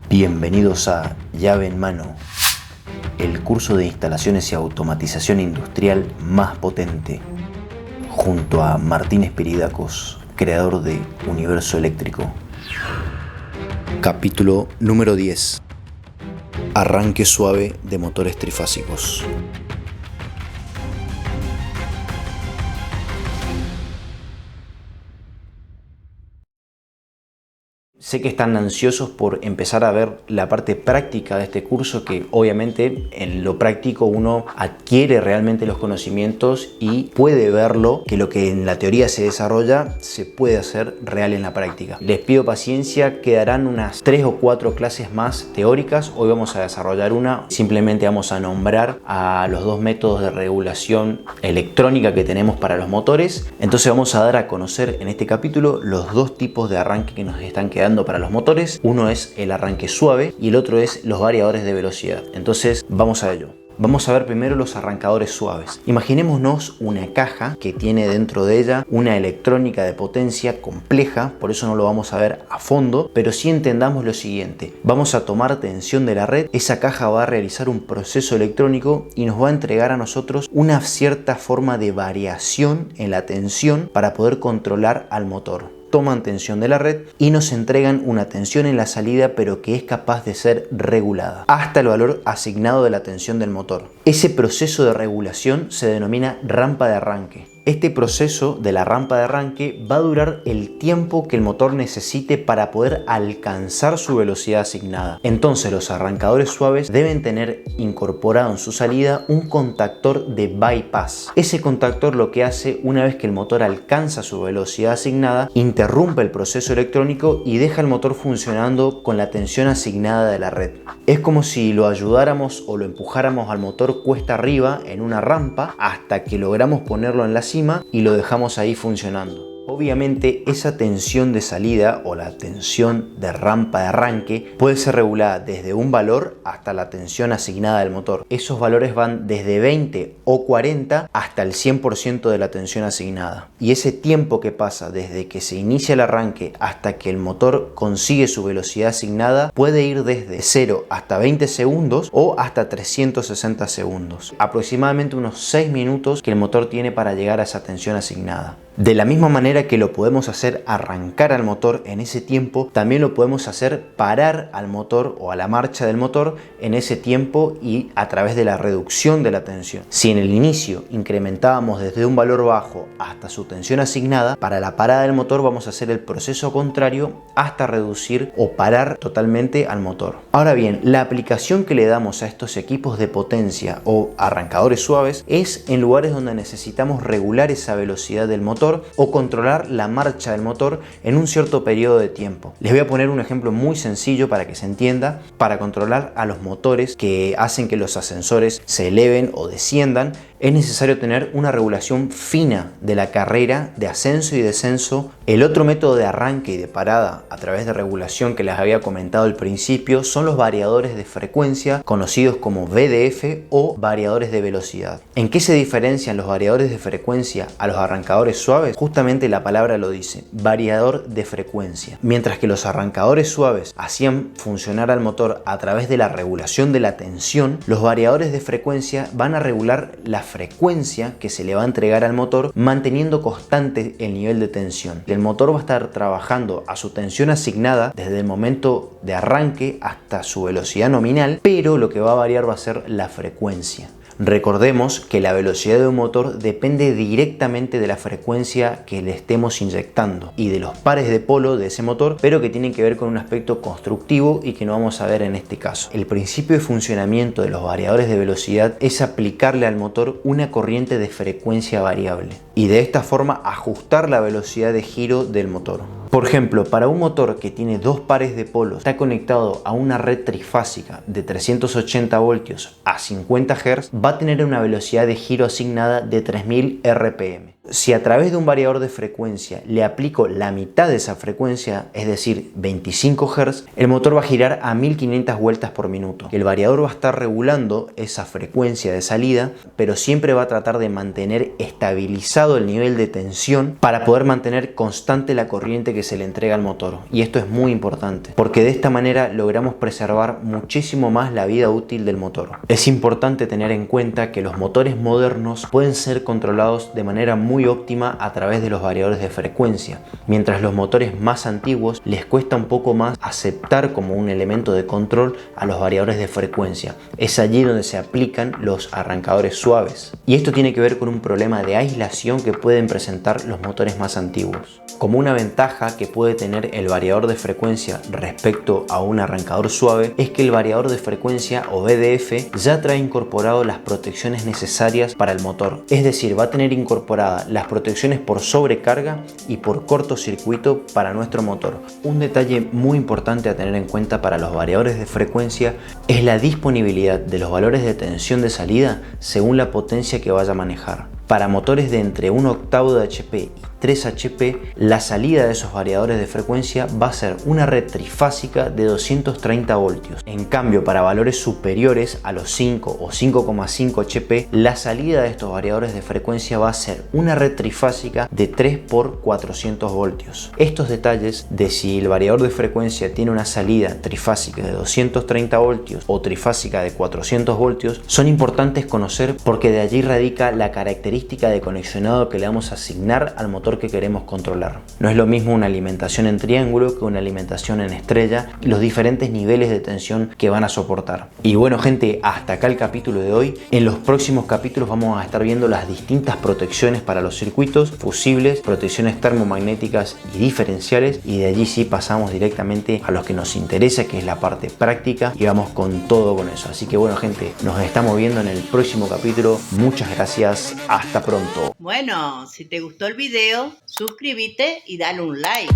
Bienvenidos a Llave en Mano, el curso de instalaciones y automatización industrial más potente, junto a Martín Espiridakos, creador de Universo Eléctrico. Capítulo número 10. Arranque suave de motores trifásicos. Sé que están ansiosos por empezar a ver la parte práctica de este curso, que obviamente en lo práctico uno adquiere realmente los conocimientos y puede verlo, que lo que en la teoría se desarrolla se puede hacer real en la práctica. Les pido paciencia, quedarán unas 3 o 4 clases más teóricas. Hoy vamos a desarrollar una, simplemente vamos a nombrar a los dos métodos de regulación electrónica que tenemos para los motores. Entonces vamos a dar a conocer en este capítulo los dos tipos de arranque que nos están quedando para los motores. Uno es el arranque suave y el otro es los variadores de velocidad. Entonces vamos a ello. Vamos a ver primero los arrancadores suaves. Imaginémonos una caja que tiene dentro de ella una electrónica de potencia compleja, por eso no lo vamos a ver a fondo, pero sí entendamos lo siguiente. Vamos a tomar tensión de la red, esa caja va a realizar un proceso electrónico y nos va a entregar a nosotros una cierta forma de variación en la tensión para poder controlar al motor. Toman tensión de la red y nos entregan una tensión en la salida, pero que es capaz de ser regulada hasta el valor asignado de la tensión del motor. Ese proceso de regulación se denomina rampa de arranque. Este proceso de la rampa de arranque va a durar el tiempo que el motor necesite para poder alcanzar su velocidad asignada. Entonces los arrancadores suaves deben tener incorporado en su salida un contactor de bypass. Ese contactor lo que hace, una vez que el motor alcanza su velocidad asignada, interrumpe el proceso electrónico y deja el motor funcionando con la tensión asignada de la red. Es como si lo ayudáramos o lo empujáramos al motor cuesta arriba en una rampa hasta que logramos ponerlo en la cima y lo dejamos ahí funcionando. Obviamente esa tensión de salida o la tensión de rampa de arranque puede ser regulada desde un valor hasta la tensión asignada del motor. Esos valores van desde 20 o 40 hasta el 100% de la tensión asignada. Y ese tiempo que pasa desde que se inicia el arranque hasta que el motor consigue su velocidad asignada puede ir desde 0 hasta 20 segundos o hasta 360 segundos. Aproximadamente unos 6 minutos que el motor tiene para llegar a esa tensión asignada. De la misma manera que lo podemos hacer arrancar al motor en ese tiempo, también lo podemos hacer parar al motor o a la marcha del motor en ese tiempo y a través de la reducción de la tensión. Si en el inicio incrementábamos desde un valor bajo hasta su tensión asignada, para la parada del motor vamos a hacer el proceso contrario hasta reducir o parar totalmente al motor. Ahora bien, la aplicación que le damos a estos equipos de potencia o arrancadores suaves es en lugares donde necesitamos regular esa velocidad del motor o controlar la marcha del motor en un cierto periodo de tiempo. Les voy a poner un ejemplo muy sencillo para que se entienda. Para controlar a los motores que hacen que los ascensores se eleven o desciendan, es necesario tener una regulación fina de la carrera de ascenso y descenso. El otro método de arranque y de parada a través de regulación que les había comentado al principio son los variadores de frecuencia, conocidos como VDF o variadores de velocidad. ¿En qué se diferencian los variadores de frecuencia a los arrancadores suaves? Justamente la palabra lo dice, variador de frecuencia. Mientras que los arrancadores suaves hacían funcionar al motor a través de la regulación de la tensión, los variadores de frecuencia van a regular la frecuencia que se le va a entregar al motor, manteniendo constante el nivel de tensión. El motor va a estar trabajando a su tensión asignada desde el momento de arranque hasta su velocidad nominal, pero lo que va a variar va a ser la frecuencia. Recordemos que la velocidad de un motor depende directamente de la frecuencia que le estemos inyectando y de los pares de polo de ese motor, pero que tienen que ver con un aspecto constructivo y que no vamos a ver en este caso. El principio de funcionamiento de los variadores de velocidad es aplicarle al motor una corriente de frecuencia variable y de esta forma ajustar la velocidad de giro del motor. Por ejemplo, para un motor que tiene dos pares de polos, está conectado a una red trifásica de 380 voltios a 50 Hz, va a tener una velocidad de giro asignada de 3000 RPM. Si a través de un variador de frecuencia le aplico la mitad de esa frecuencia, es decir, 25 Hz, el motor va a girar a 1500 vueltas por minuto. El variador va a estar regulando esa frecuencia de salida, pero siempre va a tratar de mantener estabilizado el nivel de tensión para poder mantener constante la corriente que se le entrega al motor. Y esto es muy importante, porque de esta manera logramos preservar muchísimo más la vida útil del motor. Es importante tener en cuenta que los motores modernos pueden ser controlados de manera muy óptima a través de los variadores de frecuencia, mientras los motores más antiguos les cuesta un poco más aceptar como un elemento de control a los variadores de frecuencia. Es allí donde se aplican los arrancadores suaves. Y esto tiene que ver con un problema de aislación que pueden presentar los motores más antiguos. Como una ventaja que puede tener el variador de frecuencia respecto a un arrancador suave es que el variador de frecuencia o VDF ya trae incorporado las protecciones necesarias para el motor, es decir, va a tener incorporada las protecciones por sobrecarga y por cortocircuito para nuestro motor. Un detalle muy importante a tener en cuenta para los variadores de frecuencia es la disponibilidad de los valores de tensión de salida según la potencia que vaya a manejar. Para motores de entre 1 octavo de HP y 3 HP, la salida de esos variadores de frecuencia va a ser una red trifásica de 230 voltios. En cambio, para valores superiores a los 5 o 5,5 HP, la salida de estos variadores de frecuencia va a ser una red trifásica de 3 por 400 voltios. Estos detalles de si el variador de frecuencia tiene una salida trifásica de 230 voltios o trifásica de 400 voltios son importantes conocer, porque de allí radica la característica de conexionado que le vamos a asignar al motor que queremos controlar. No es lo mismo una alimentación en triángulo que una alimentación en estrella y los diferentes niveles de tensión que van a soportar. Y bueno, gente, hasta acá el capítulo de hoy. En los próximos capítulos vamos a estar viendo las distintas protecciones para los circuitos, fusibles, protecciones termomagnéticas y diferenciales, y de allí sí pasamos directamente a lo que nos interesa, que es la parte práctica, y vamos con todo con eso. Así que bueno, gente, nos estamos viendo en el próximo capítulo. Muchas gracias, hasta pronto. Bueno, si te gustó el video, suscríbete y dale un like.